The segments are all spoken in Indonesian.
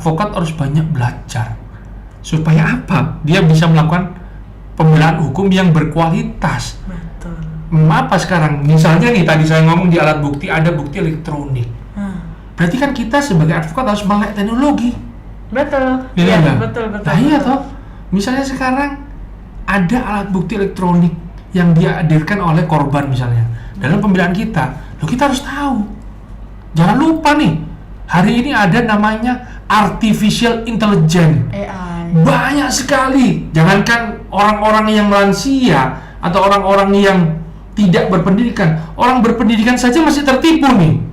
advokat harus banyak belajar. Supaya apa? Dia bisa melakukan pembelaan hukum yang berkualitas. Betul. Apa sekarang? Misalnya nih, tadi saya ngomong di alat bukti ada bukti elektronik. Berarti kan kita sebagai advokat harus melek teknologi. Betul. Iya, betul. Nah, iya toh. Misalnya sekarang ada alat bukti elektronik yang dihadirkan oleh korban misalnya. Dalam pembelaan kita, kita harus tahu. Jangan lupa nih, hari ini ada namanya artificial intelligence. AI. Banyak sekali. Jangankan orang-orang yang lansia atau orang-orang yang tidak berpendidikan, orang berpendidikan saja masih tertipu nih.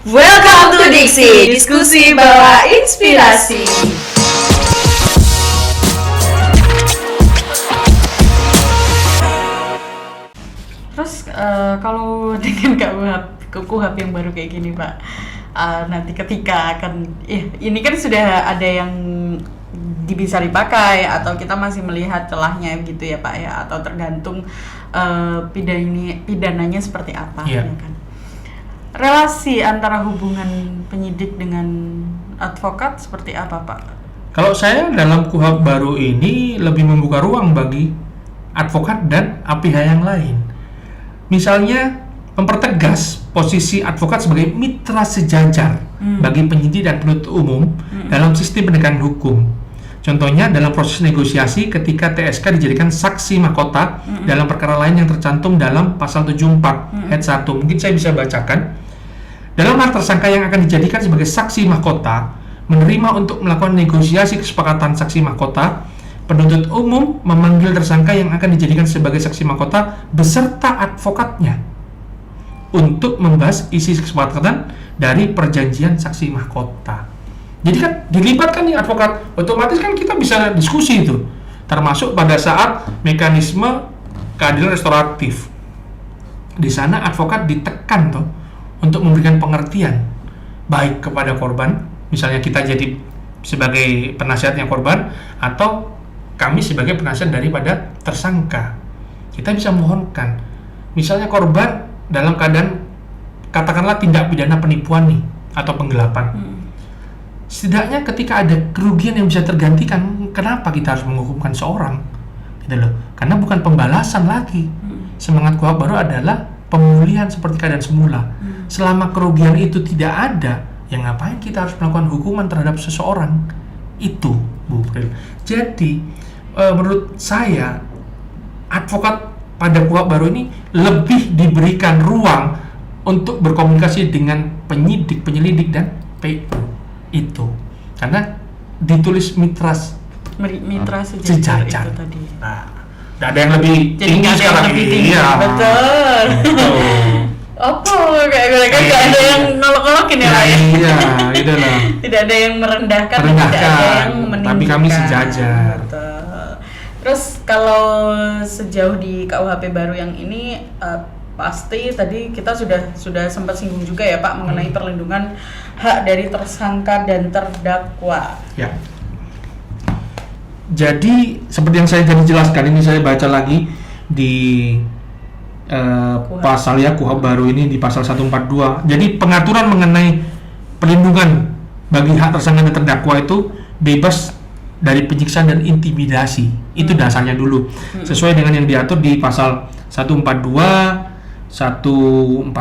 Welcome to Diksi, diskusi bawa inspirasi. Terus kalau dengan KUHP yang baru kayak gini Pak, nanti ketika akan, ini kan sudah ada yang bisa dipakai atau kita masih melihat celahnya gitu ya Pak ya, atau tergantung pidananya seperti apa ya kan. Relasi antara hubungan penyidik dengan advokat seperti apa Pak? Kalau saya dalam KUHP baru ini lebih membuka ruang bagi advokat dan pihak yang lain. Misalnya mempertegas posisi advokat sebagai mitra sejajar bagi penyidik dan penuntut umum dalam sistem penegakan hukum. Contohnya dalam proses negosiasi ketika TSK dijadikan saksi mahkota dalam perkara lain yang tercantum dalam pasal 74 ayat 1. Mungkin saya bisa bacakan. Dalam hal tersangka yang akan dijadikan sebagai saksi mahkota menerima untuk melakukan negosiasi kesepakatan saksi mahkota, penuntut umum memanggil tersangka yang akan dijadikan sebagai saksi mahkota beserta advokatnya untuk membahas isi kesepakatan dari perjanjian saksi mahkota. Jadi kan dilibatkan nih advokat, otomatis kan kita bisa diskusi itu, termasuk pada saat mekanisme keadilan restoratif. Di sana advokat ditekan tuh untuk memberikan pengertian baik kepada korban, misalnya kita jadi sebagai penasihatnya korban atau kami sebagai penasihat daripada tersangka. Kita bisa mohonkan, misalnya korban dalam keadaan katakanlah tindak pidana penipuan nih atau penggelapan. Setidaknya ketika ada kerugian yang bisa tergantikan, kenapa kita harus menghukumkan seorang? Gitu loh. Karena bukan pembalasan lagi. Semangat KUHP baru adalah pemulihan seperti keadaan semula. Selama kerugian itu tidak ada, ya ngapain kita harus melakukan hukuman terhadap seseorang? Itu, Bu Pril. Jadi, menurut saya, advokat pada KUHP baru ini lebih diberikan ruang untuk berkomunikasi dengan penyidik, penyelidik, dan PU. Itu karena ditulis mitra sejajar itu tadi. Nah, ada yang lebih tinggi sekarang ini. Iya. Betul. Kayak mereka nggak ada yang nolok-nolokin ya. Iya, itu lah. Tidak ada yang merendahkan. Tidak ada yang meninggikan. Tapi kami sejajar. Betul. Terus kalau sejauh di KUHP baru yang ini pasti tadi kita sudah sempat singgung juga ya Pak mengenai perlindungan hak dari tersangka dan terdakwa. Ya. Jadi seperti yang saya tadi jelaskan, ini saya baca lagi di pasal KUHP baru ini di pasal 142. Jadi pengaturan mengenai perlindungan bagi hak tersangka dan terdakwa itu bebas dari penyiksaan dan intimidasi. Itu dasarnya dulu. Sesuai dengan yang diatur di pasal 142, 143,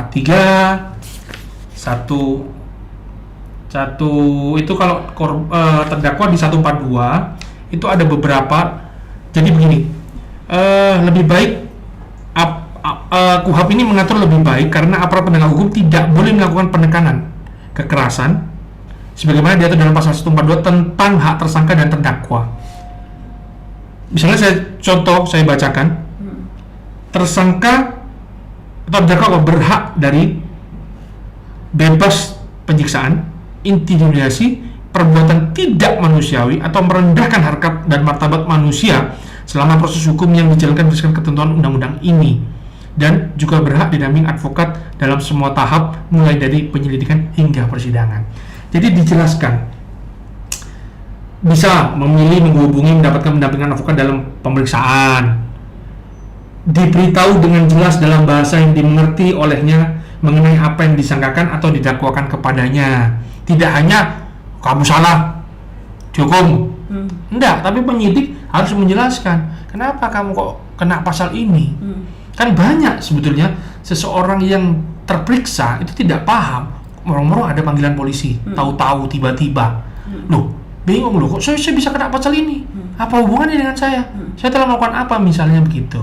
itu kalau terdakwa di 142 itu ada beberapa. Jadi begini, lebih baik KUHP ini mengatur lebih baik karena aparat penegak hukum tidak boleh melakukan penekanan, kekerasan sebagaimana diatur dalam pasal 142 tentang hak tersangka dan terdakwa. Misalnya saya bacakan, tersangka atau terdakwa berhak dari bebas penyiksaan, intimidasi, perbuatan tidak manusiawi atau merendahkan harkat dan martabat manusia selama proses hukum yang dijalankan berdasarkan ketentuan undang-undang ini, dan juga berhak didampingi advokat dalam semua tahap mulai dari penyelidikan hingga persidangan. Jadi dijelaskan bisa memilih, menghubungi, mendapatkan pendampingan advokat dalam pemeriksaan, diberitahu dengan jelas dalam bahasa yang dimengerti olehnya mengenai apa yang disangkakan atau didakwakan kepadanya. Tidak hanya kamu salah, dihukum. Enggak, tapi penyidik harus menjelaskan kenapa kamu kok kena pasal ini. Kan banyak sebetulnya seseorang yang terperiksa itu tidak paham, moro-moro ada panggilan polisi, tahu-tahu tiba-tiba, loh bingung loh, kok saya bisa kena pasal ini? Apa hubungannya dengan saya? Saya telah melakukan apa misalnya begitu.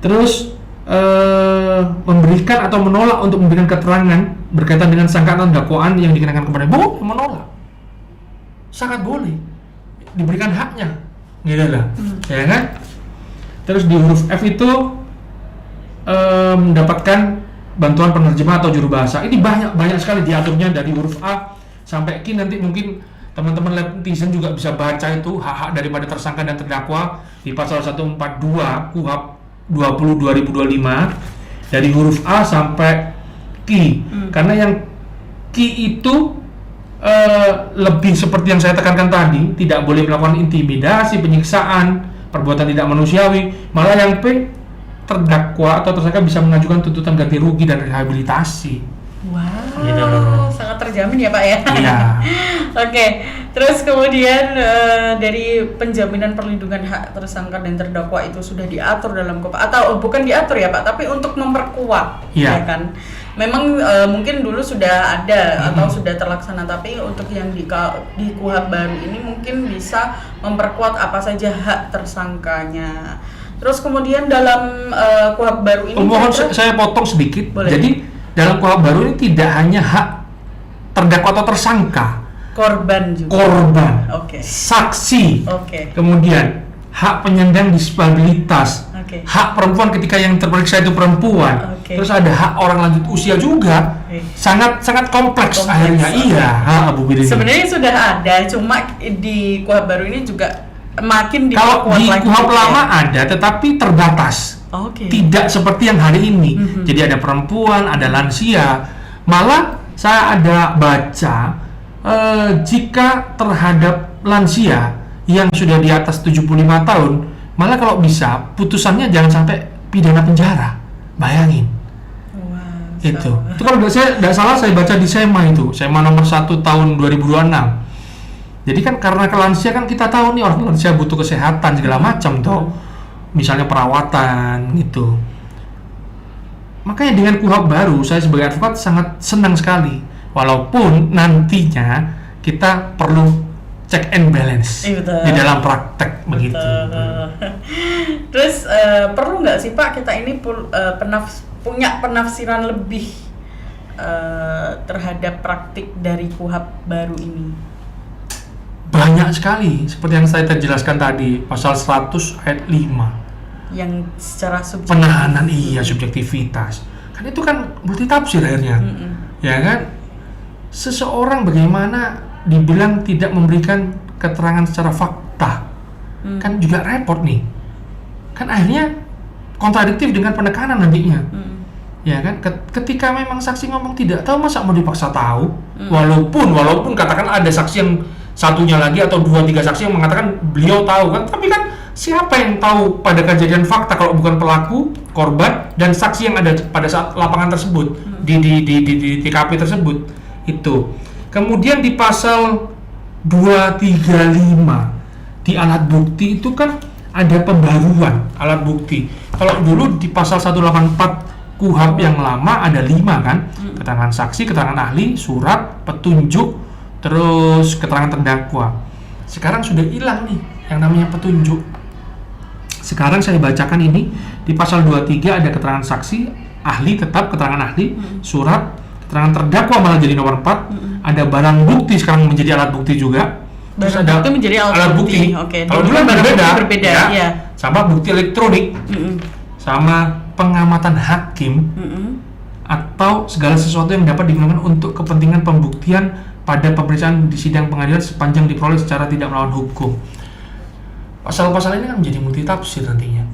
Terus memberikan atau menolak untuk memberikan keterangan berkaitan dengan sangkaan dakwaan yang dikenakan kepada boleh menolak, sangat boleh, diberikan haknya, gitu lah, ya kan? Terus di huruf F itu mendapatkan bantuan penerjemah atau juru bahasa. Ini banyak sekali diaturnya dari huruf A sampai Q. Nanti mungkin teman-teman netizen juga bisa baca itu hak-hak daripada tersangka dan terdakwa di pasal 142 KUHP 20 2025 dari huruf A sampai Q. Karena yang Q itu lebih seperti yang saya tekankan tadi, tidak boleh melakukan intimidasi, penyiksaan, perbuatan tidak manusiawi. Malah yang P, terdakwa atau tersangka bisa mengajukan tuntutan ganti rugi dan rehabilitasi. Wow, gitu. Sangat terjamin ya Pak ya. Iya. Oke, terus kemudian dari penjaminan perlindungan hak tersangka dan terdakwa itu sudah diatur dalam KUHP atau bukan diatur ya Pak, tapi untuk memperkuat, ya kan? Memang mungkin dulu sudah ada atau sudah terlaksana, tapi untuk yang di KUHP baru ini mungkin bisa memperkuat apa saja hak tersangkanya. Terus kemudian dalam KUHP baru ini mohon saya potong sedikit. Boleh. Jadi dalam KUHP baru ini tidak hanya hak terdakwa atau tersangka, korban juga. Korban, saksi, kemudian hak penyandang disabilitas, hak perempuan ketika yang terperiksa itu perempuan, terus ada hak orang lanjut usia juga. Sangat kompleks akhirnya. Iya, Bu Bidin. Sebenarnya sudah ada, cuma di KUHP baru ini juga makin kalau di KUHP lama ada, tetapi terbatas. Tidak seperti yang hari ini. Jadi ada perempuan, ada lansia. Malah saya ada baca jika terhadap lansia yang sudah di atas 75 tahun, malah kalau bisa putusannya jangan sampai pidana penjara. Bayangin. Itu kalau tidak salah saya baca di SEMA itu, SEMA nomor 1 tahun 2026. Jadi kan karena kelansia kan kita tahu nih orang lansia butuh kesehatan segala macam toh, misalnya perawatan gitu. Makanya dengan KUHP baru saya sebagai advokat sangat senang sekali, walaupun nantinya kita perlu check and balance di dalam praktek begitu. Terus perlu nggak sih Pak kita ini punya penafsiran lebih terhadap praktik dari KUHP baru ini? Banyak sekali, seperti yang saya terjelaskan tadi, pasal 100 ayat 5 yang secara subjektif, penahanan, subjektivitas, kan itu kan multi tafsir akhirnya. Ya kan, seseorang bagaimana dibilang tidak memberikan keterangan secara fakta, kan juga repot nih, kan akhirnya kontradiktif dengan penekanan nantinya. Ya kan, ketika memang saksi ngomong tidak tahu, masa mau dipaksa tahu? Walaupun katakan ada saksi yang satunya lagi atau 2-3 saksi yang mengatakan beliau tahu kan, tapi kan siapa yang tahu pada kejadian fakta kalau bukan pelaku, korban, dan saksi yang ada pada saat lapangan tersebut, di TKP tersebut itu. Kemudian di pasal 235 di alat bukti itu kan ada pembaruan alat bukti. Kalau dulu di pasal 184 KUHP yang lama ada 5 kan, keterangan saksi, keterangan ahli, surat, petunjuk, terus keterangan terdakwa. Sekarang sudah hilang nih yang namanya petunjuk. Sekarang saya bacakan ini di pasal 23 ada keterangan saksi, ahli tetap keterangan ahli, surat, keterangan terdakwa malah jadi nomor 4, ada barang bukti sekarang menjadi alat bukti juga. Terus ada itu menjadi alat bukti. Kalau dulu berbeda ya. Sama bukti elektronik, sama pengamatan hakim, atau segala sesuatu yang dapat digunakan untuk kepentingan pembuktian pada pemeriksaan di sidang pengadilan sepanjang diperoleh secara tidak melawan hukum. Pasal-pasal ini kan menjadi multitafsir nantinya.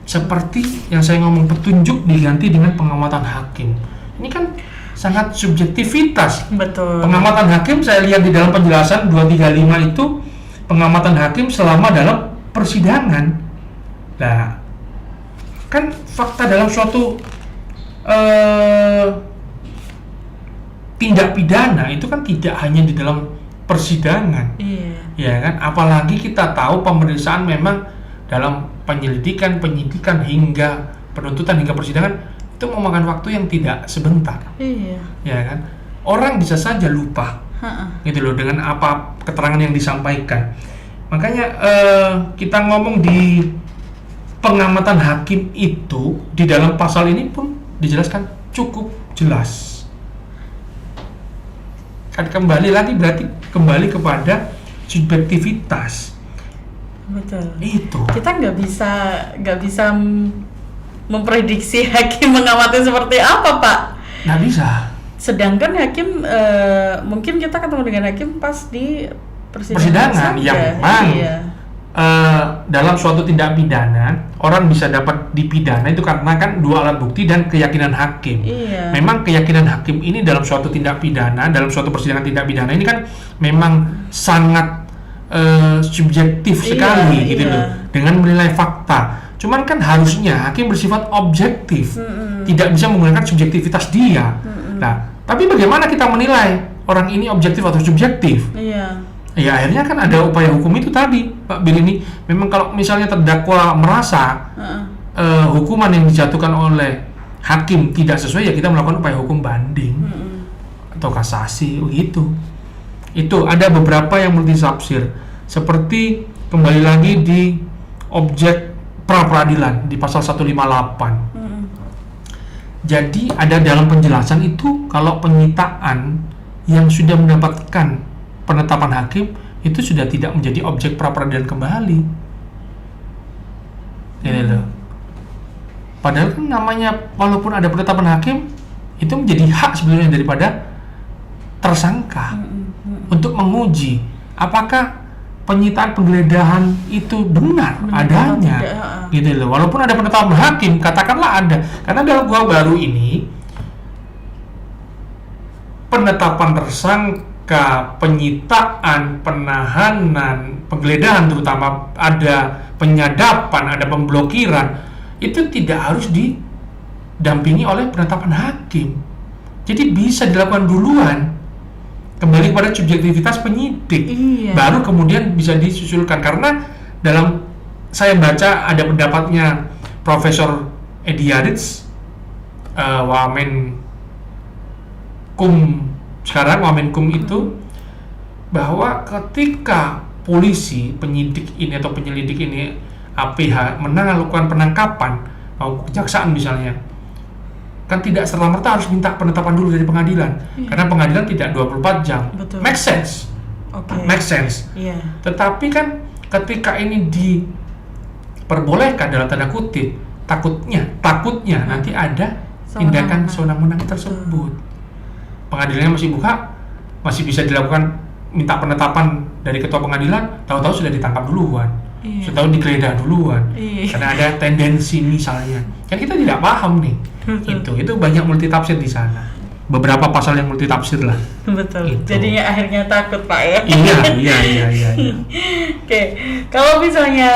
Seperti yang saya ngomong, petunjuk diganti dengan pengamatan hakim. Ini kan sangat subjektivitas. Betul. Pengamatan hakim saya lihat di dalam penjelasan 235 itu pengamatan hakim selama dalam persidangan. Nah, kan fakta dalam suatu tindak pidana itu kan tidak hanya di dalam persidangan, ya kan? Apalagi kita tahu pemeriksaan memang dalam penyelidikan, penyidikan hingga penuntutan hingga persidangan itu memakan waktu yang tidak sebentar, ya kan? Orang bisa saja lupa, gitu loh, dengan apa keterangan yang disampaikan. Makanya kita ngomong di pengamatan hakim itu di dalam pasal ini pun dijelaskan cukup jelas. Kembali lagi berarti kembali kepada subjektivitas. Betul. Itu. Kita nggak bisa memprediksi hakim mengamati seperti apa, Pak. Nggak bisa. Sedangkan hakim mungkin kita ketemu dengan hakim pas di persidangan yang memang dalam suatu tindak pidana orang bisa dapat dipidana itu karena kan dua alat bukti dan keyakinan hakim. Memang keyakinan hakim ini dalam suatu tindak pidana, dalam suatu persidangan tindak pidana ini kan memang sangat subjektif sekali gitu loh, dengan menilai fakta. Cuman kan harusnya hakim bersifat objektif, tidak bisa menggunakan subjektivitas dia. Nah, tapi bagaimana kita menilai orang ini objektif atau subjektif? Ya akhirnya kan ada upaya hukum itu tadi, Pak Bill ini. Memang kalau misalnya terdakwa merasa hukuman yang dijatuhkan oleh hakim tidak sesuai, ya kita melakukan upaya hukum banding atau kasasi, begitu. Itu ada beberapa yang multitafsir, seperti kembali lagi di objek pra peradilan di pasal 158. Jadi ada dalam penjelasan itu kalau penyitaan yang sudah mendapatkan penetapan hakim itu sudah tidak menjadi objek pra peradilan kembali. Ini loh. Padahal kan namanya walaupun ada penetapan hakim itu menjadi hak sebenarnya daripada tersangka untuk menguji apakah penyitaan penggeledahan itu benar adanya. Gitu loh. Walaupun ada penetapan hakim, katakanlah ada. Karena dalam KUHP baru ini penetapan tersangka, penyitaan, penahanan, penggeledahan terutama, ada penyadapan, ada pemblokiran, itu tidak harus didampingi oleh penetapan hakim. Jadi bisa dilakukan duluan, kembali kepada subjektivitas penyidik, baru kemudian bisa disusulkan. Karena dalam saya baca ada pendapatnya Profesor Edi Yaritz, Wamenkum itu, bahwa ketika polisi, penyidik ini atau penyelidik ini, APH melakukan penangkapan, mau kejaksaan misalnya, kan tidak serta-merta harus minta penetapan dulu dari pengadilan, karena pengadilan tidak 24 jam. Betul. Make sense. Make sense. Tetapi kan ketika ini diperbolehkan dalam tanda kutip, takutnya nanti ada tindakan sewenang-wenang tersebut. Pengadilannya masih buka, masih bisa dilakukan minta penetapan dari ketua pengadilan, tahu-tahu sudah ditangkap duluan, sudah tahu digeledah duluan, karena ada tendensi misalnya. Kan kita tidak paham nih. Itu banyak multitafsir di sana. Beberapa pasal yang multitafsir lah. Betul. Itu. Jadinya akhirnya takut, Pak, ya. Iya. Oke, kalau misalnya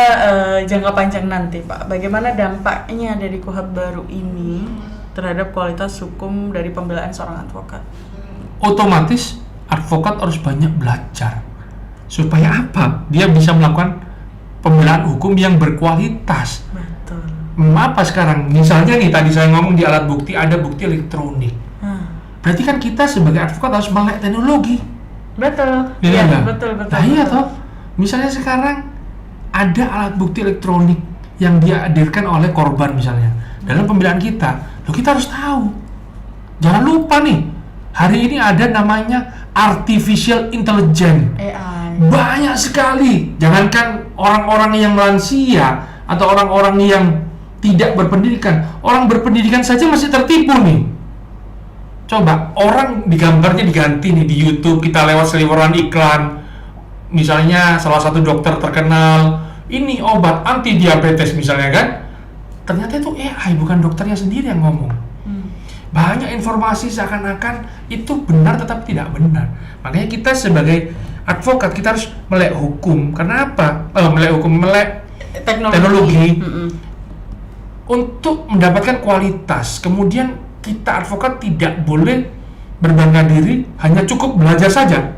jangka panjang nanti, Pak, bagaimana dampaknya dari KUHP baru ini terhadap kualitas hukum dari pembelaan seorang advokat? Otomatis advokat harus banyak belajar. Supaya apa? Dia bisa melakukan pembelaan hukum yang berkualitas. Betul. Apa sekarang? Misalnya nih, tadi saya ngomong di alat bukti ada bukti elektronik. Berarti kan kita sebagai advokat harus melek teknologi. Betul. Iya, betul. Nah, iya toh. Misalnya sekarang ada alat bukti elektronik yang dihadirkan oleh korban misalnya. Dalam pembelaan kita, kita harus tahu. Jangan lupa nih, hari ini ada namanya artificial intelligence. AI. Banyak sekali. Jangankan orang-orang yang lansia atau orang-orang yang tidak berpendidikan, orang berpendidikan saja masih tertipu nih. Coba orang digambarnya diganti nih di YouTube, kita lewat seliweran iklan. Misalnya salah satu dokter terkenal, ini obat anti diabetes misalnya kan. Ternyata itu AI, bukan dokternya sendiri yang ngomong. Banyak informasi seakan-akan itu benar tetapi tidak benar. Makanya kita sebagai advokat kita harus melek hukum. Karena apa? Melek teknologi. Untuk mendapatkan kualitas. Kemudian kita advokat tidak boleh berbangga diri hanya cukup belajar saja.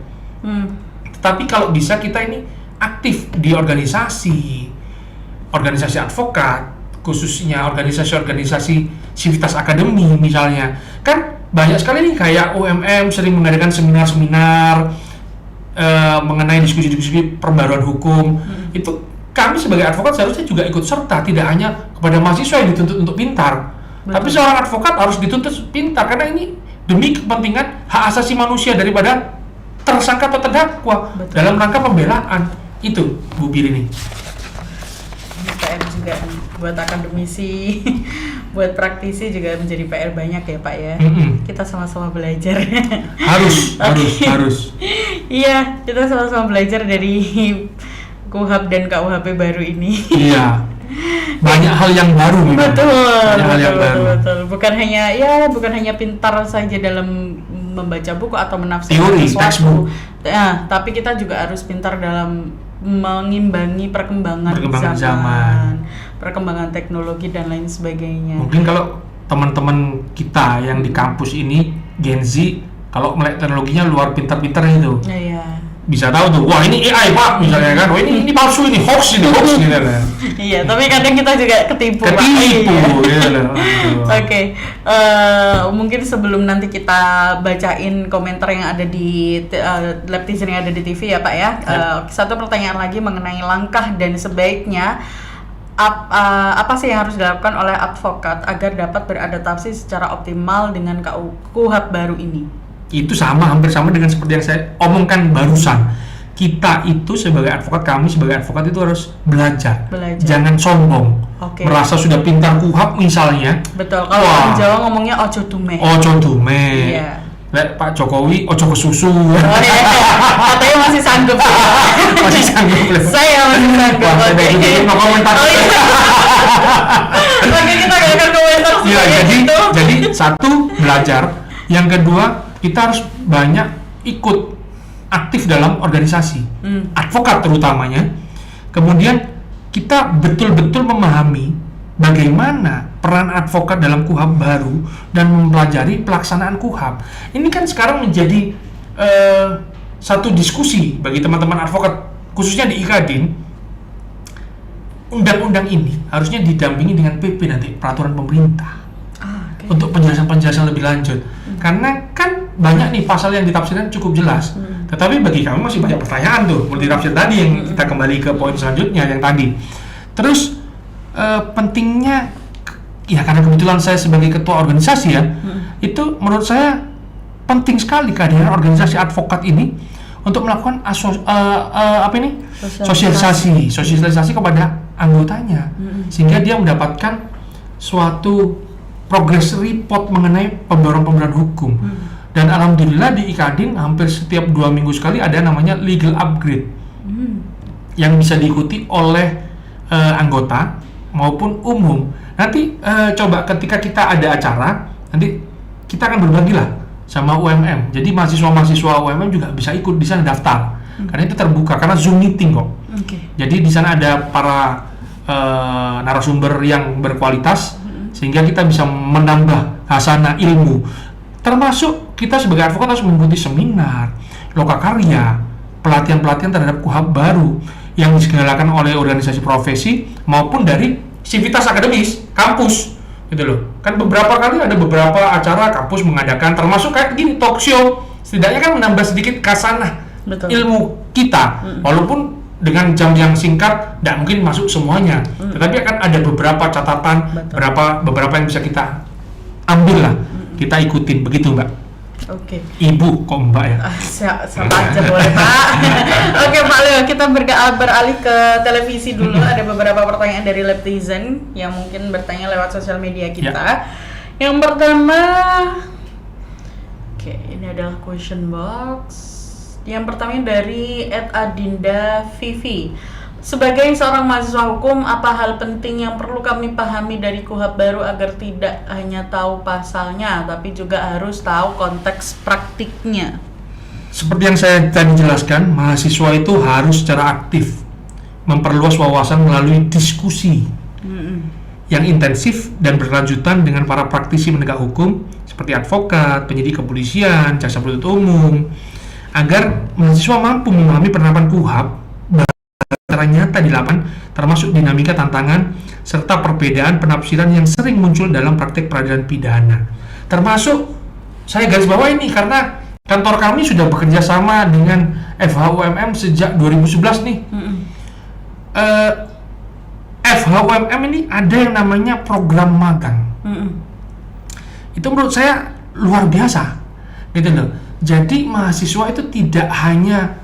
Tetapi kalau bisa kita ini aktif di organisasi advokat, khususnya organisasi sivitas akademi misalnya. Kan banyak sekali nih kayak UMM sering mengadakan seminar-seminar mengenai diskusi-diskusi perbaruan hukum. Itu kami sebagai advokat seharusnya juga ikut serta, tidak hanya kepada mahasiswa yang dituntut untuk pintar. Tapi seorang advokat harus dituntut pintar karena ini demi kepentingan hak asasi manusia daripada tersangka atau terdakwa dalam rangka pembelaan. Itu Bu Piri nih. PR juga nih, buat akademisi, buat praktisi juga menjadi PR banyak ya Pak ya. Kita sama-sama belajar. Harus. Iya, kita sama-sama belajar dari KUHP dan KUHP baru ini. Iya. Banyak hal yang baru memang. Betul. Bukan hanya pintar saja dalam membaca buku atau menafsirkan sesuatu. Ya, tapi kita juga harus pintar dalam mengimbangi perkembangan zaman, perkembangan teknologi dan lain sebagainya. Mungkin kalau teman-teman kita yang di kampus ini Gen Z, kalau melek teknologinya luar pintar-pintar itu. Iya. Bisa tahu tuh, wah ini AI Pak misalnya kan, wah ini palsu, ini hoax gitu lah. Iya, tapi kadang kita juga ketipu Pak. Gitu loh. Oke, mungkin sebelum nanti kita bacain komentar yang ada di Leptizen yang ada di TV ya Pak ya. Satu pertanyaan lagi mengenai langkah dan sebaiknya apa sih yang harus dilakukan oleh advokat agar dapat beradaptasi secara optimal dengan KUHP baru ini? Itu hampir sama dengan seperti yang saya omongkan barusan. Kita itu kami sebagai advokat itu harus belajar. Jangan sombong. Merasa sudah pintar KUHP misalnya. Betul. Kalau orang Jawa ngomongnya ojo dume. Iya. Pak Jokowi ojo kesusu. Katanya masih sanggup. Masih sanggup. Saya masih sanggup. No komentar. Oke, kita gak akan komentar. Iya, jadi satu, belajar. Yang kedua, kita harus banyak ikut aktif dalam organisasi, advokat terutamanya. Kemudian kita betul-betul memahami bagaimana peran advokat dalam KUHP baru dan mempelajari pelaksanaan KUHP. Ini kan sekarang menjadi satu diskusi bagi teman-teman advokat, khususnya di IKADIN. Undang-undang ini harusnya didampingi dengan PP nanti, peraturan pemerintah. Untuk penjelasan-penjelasan lebih lanjut. Karena kan banyak nih pasal yang ditafsirkan cukup jelas. Tetapi bagi kami masih banyak pertanyaan tuh, multitafsir tadi yang kita kembali ke poin selanjutnya yang tadi. Terus pentingnya ya karena kebetulan saya sebagai ketua organisasi ya, itu menurut saya penting sekali kehadiran organisasi advokat ini untuk melakukan sosialisasi kepada anggotanya, sehingga dia mendapatkan suatu progress report mengenai pembaruan hukum. Dan alhamdulillah di IKADIN hampir setiap 2 minggu sekali ada namanya legal upgrade yang bisa diikuti oleh anggota maupun umum. Nanti coba ketika kita ada acara, nanti kita akan berbagi lah sama UMM. Jadi mahasiswa UMM juga bisa ikut di sana daftar. Karena itu terbuka, karena Zoom meeting kok. Jadi di sana ada para narasumber yang berkualitas, sehingga kita bisa menambah hasanah ilmu. Termasuk kita sebagai advokat harus mengikuti seminar, lokakarya, pelatihan-pelatihan terhadap KUHP baru yang diselenggarakan oleh organisasi profesi maupun dari sivitas akademis kampus, gitu loh. Kan beberapa kali ada beberapa acara kampus mengadakan, termasuk kayak gini talk show. Setidaknya kan menambah sedikit kasanah ilmu kita, walaupun dengan jam yang singkat tidak mungkin masuk semuanya, tetapi akan ada beberapa catatan, beberapa yang bisa kita ambil lah, kita ikutin, begitu Mbak. Oke. Ibu kok Mbak ya? Siapa aja boleh Pak. Oke Pak Leo, kita beralih ke televisi dulu. Ada beberapa pertanyaan dari Leptizen yang mungkin bertanya lewat sosial media kita. Yang pertama, ini adalah question box. Yang pertama dari @adinda Vivi. Sebagai seorang mahasiswa hukum, apa hal penting yang perlu kami pahami dari KUHP baru agar tidak hanya tahu pasalnya, tapi juga harus tahu konteks praktiknya? Seperti yang saya tadi jelaskan, mahasiswa itu harus secara aktif memperluas wawasan melalui diskusi. yang intensif dan berlanjutan dengan para praktisi penegak hukum seperti advokat, penyidik kepolisian, jaksa penuntut umum, agar mahasiswa mampu memahami penerapan KUHP secara nyata di lapangan, termasuk dinamika tantangan serta perbedaan penafsiran yang sering muncul dalam praktik peradilan pidana. Termasuk saya garis bawah ini karena kantor kami sudah bekerja sama dengan FHUMM sejak 2011 nih. FHUMM ini ada yang namanya program magang. Itu menurut saya luar biasa, gitu loh. Jadi mahasiswa itu tidak hanya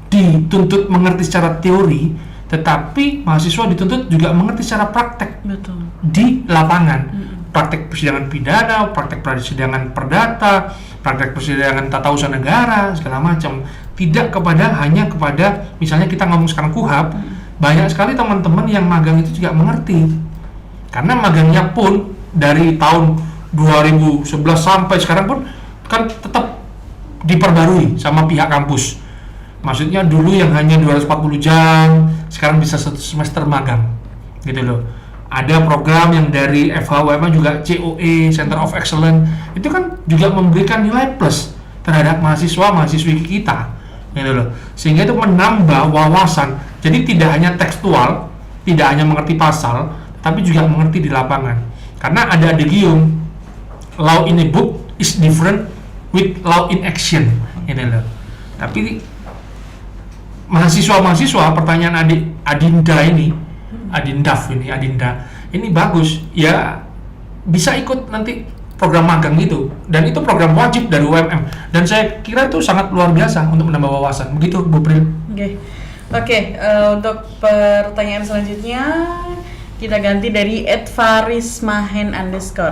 dituntut mengerti secara teori, tetapi mahasiswa dituntut juga mengerti secara praktek. Betul. Di lapangan. Praktek persidangan pidana, praktek persidangan perdata, praktek persidangan tata usaha negara, segala macam. Tidak hanya kepada misalnya kita ngomong sekarang KUHP, banyak sekali teman-teman yang magang itu juga mengerti. Karena magangnya pun dari tahun 2011 sampai sekarang pun kan tetap diperbarui sama pihak kampus. Maksudnya dulu yang hanya 240 jam, sekarang bisa 1 semester magang. Gitu loh. Ada program yang dari FHUMM juga COE, Center of Excellence, itu kan juga memberikan nilai plus terhadap mahasiswa-mahasiswi kita, gitu loh. Sehingga itu menambah wawasan. Jadi tidak hanya tekstual, tidak hanya mengerti pasal, tapi juga mengerti di lapangan. Karena ada adegium, law in a book is different with law in action, gitu loh. Tapi mahasiswa-mahasiswa, pertanyaan Adinda ini bagus ya, bisa ikut nanti program magang gitu, dan itu program wajib dari UMM, dan saya kira itu sangat luar biasa untuk menambah wawasan. Begitu Bu Pril. Oke, untuk pertanyaan selanjutnya kita ganti dari @farismahen_.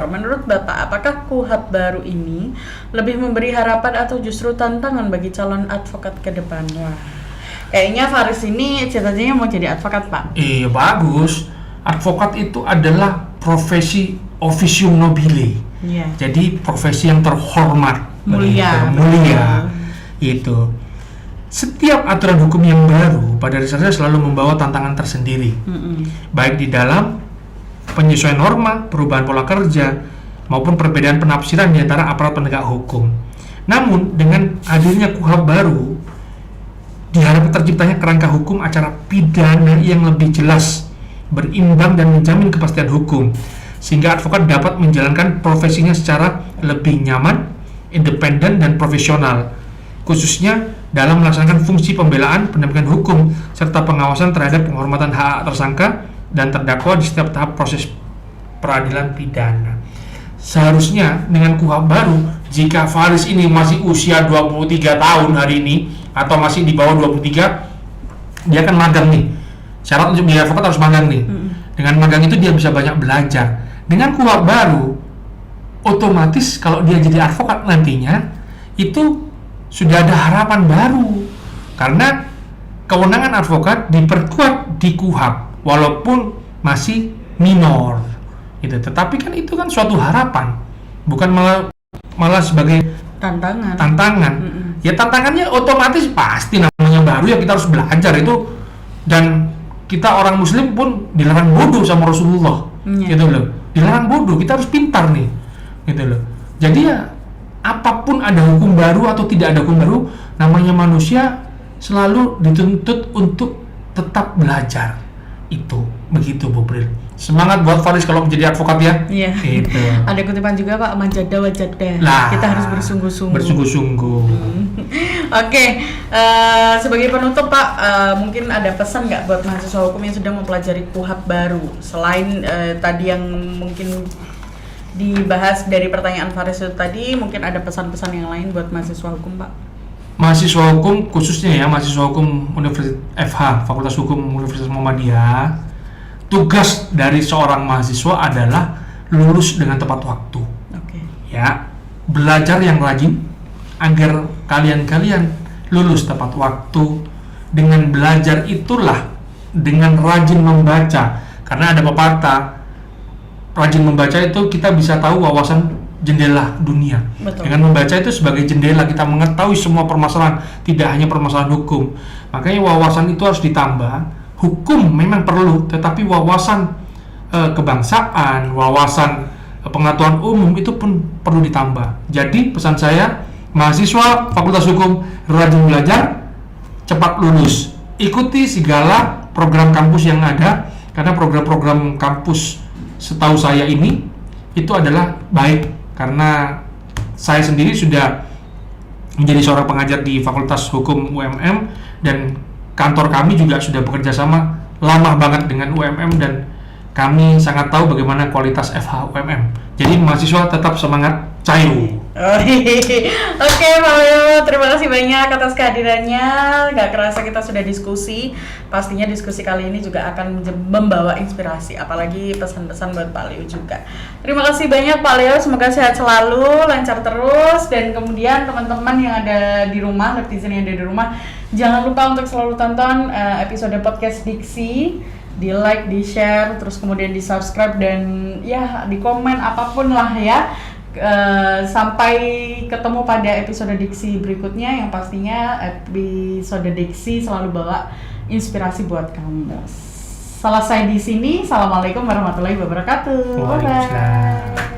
Menurut Bapak, apakah KUHP baru ini lebih memberi harapan atau justru tantangan bagi calon advokat ke depan? Wah, kayaknya Faris ini cita-citanya mau jadi advokat, Pak. Iya, bagus. Advokat itu adalah profesi officium nobile. Iya. Jadi profesi yang terhormat, mulia. Itu. Setiap aturan hukum yang baru pada dasarnya selalu membawa tantangan tersendiri. Baik di dalam penyesuaian norma, perubahan pola kerja, maupun perbedaan penafsiran di antara aparat penegak hukum. Namun dengan hadirnya KUHP baru, diharapkan terciptanya kerangka hukum acara pidana yang lebih jelas, berimbang dan menjamin kepastian hukum, sehingga advokat dapat menjalankan profesinya secara lebih nyaman, independen dan profesional, khususnya dalam melaksanakan fungsi pembelaan, pendampingan hukum, serta pengawasan terhadap penghormatan hak tersangka dan terdakwa di setiap tahap proses peradilan pidana. Seharusnya dengan KUHP baru, jika Faris ini masih usia 23 tahun hari ini atau masih di bawah 23, dia akan magang nih. Syarat untuk menjadi advokat harus magang nih. Dengan magang itu dia bisa banyak belajar. Dengan KUHP baru, otomatis kalau dia jadi advokat nantinya itu sudah ada harapan baru. Karena kewenangan advokat diperkuat di KUHP walaupun masih minor. Gitu. Tetapi kan itu kan suatu harapan, bukan malah sebagai tantangan. Ya tantangannya otomatis pasti namanya baru ya, kita harus belajar itu, dan kita orang muslim pun dilarang bodoh sama Rasulullah, gitu loh. Dilarang bodoh, kita harus pintar nih, gitu loh. Jadi ya apapun ada hukum baru atau tidak ada hukum baru, namanya manusia selalu dituntut untuk tetap belajar. Itu begitu Bu Pril. Semangat buat Faris kalau menjadi advokat ya. Iya. Gitu. Ada kutipan juga Pak, manjada wajada. Kita harus bersungguh-sungguh. Oke, sebagai penutup Pak, mungkin ada pesan nggak buat mahasiswa hukum yang sedang mempelajari KUHP baru, selain tadi yang mungkin dibahas dari pertanyaan Faris itu tadi, mungkin ada pesan-pesan yang lain buat mahasiswa hukum Pak? Mahasiswa hukum khususnya ya, mahasiswa hukum Universitas FH, Fakultas Hukum Universitas Muhammadiyah, tugas dari seorang mahasiswa adalah lulus dengan tepat waktu. Ya, belajar yang rajin agar kalian lulus tepat waktu. Dengan belajar itulah, dengan rajin membaca, karena ada pepatah, rajin membaca itu kita bisa tahu wawasan jendela dunia. Betul. Dengan membaca itu sebagai jendela kita mengetahui semua permasalahan, tidak hanya permasalahan hukum. Makanya wawasan itu harus ditambah. Hukum memang perlu, tetapi wawasan kebangsaan, wawasan pengetahuan umum itu pun perlu ditambah. Jadi pesan saya, mahasiswa Fakultas Hukum rajin belajar, cepat lulus. Ikuti segala program kampus yang ada, karena program-program kampus setahu saya ini itu adalah baik, karena saya sendiri sudah menjadi seorang pengajar di Fakultas Hukum UMM, dan kantor kami juga sudah bekerja sama lama banget dengan UMM, dan kami sangat tahu bagaimana kualitas FH UMM. Jadi mahasiswa tetap semangat, cair. Oke, Pak Leo, terima kasih banyak atas kehadirannya. Gak kerasa kita sudah diskusi. Pastinya diskusi kali ini juga akan membawa inspirasi, apalagi pesan-pesan buat Pak Leo juga. Terima kasih banyak Pak Leo, semoga sehat selalu, lancar terus. Dan kemudian teman-teman yang ada di rumah, netizen yang ada di rumah, jangan lupa untuk selalu tonton episode podcast Diksi, di like, di share, terus kemudian di subscribe, dan ya di komen apapun lah ya. Sampai ketemu pada episode Diksi berikutnya, yang pastinya episode Diksi selalu bawa inspirasi buat kamu. Selesai di sini. Assalamualaikum warahmatullahi wabarakatuh. Waalaikumsalam. Bye.